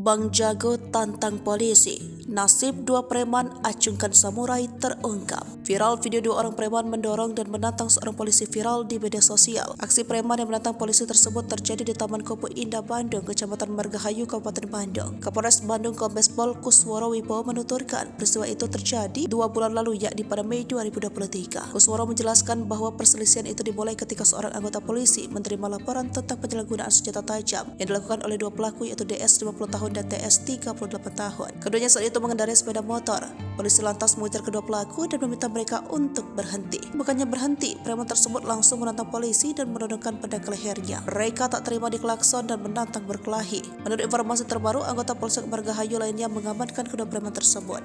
Bang Jago tantang polisi. Nasib dua preman acungkan samurai terungkap. Viral video dua orang preman mendorong dan menantang seorang polisi viral di media sosial. Aksi preman yang menantang polisi tersebut terjadi di Taman Kopo Indah Bandung, Kecamatan Margahayu, Kabupaten Bandung. Kapolres Bandung Kombes Pol Kusworo Wibowo menuturkan peristiwa itu terjadi 2 bulan lalu, yakni pada Mei 2023. Kusworo menjelaskan bahwa perselisihan itu dimulai ketika seorang anggota polisi menerima laporan tentang penyalahgunaan senjata tajam yang dilakukan oleh dua pelaku, yaitu DS 50 tahun dan TS 38 tahun. Keduanya saat itu mengendarai sepeda motor. Polisi lantas mengejar kedua pelaku dan meminta mereka untuk berhenti. Bukannya berhenti, preman tersebut langsung menantang polisi dan menodongkan pedang ke lehernya. Mereka tak terima diklakson dan menantang berkelahi. Menurut informasi terbaru, anggota Polsek Margahayu lainnya mengamankan kedua preman tersebut.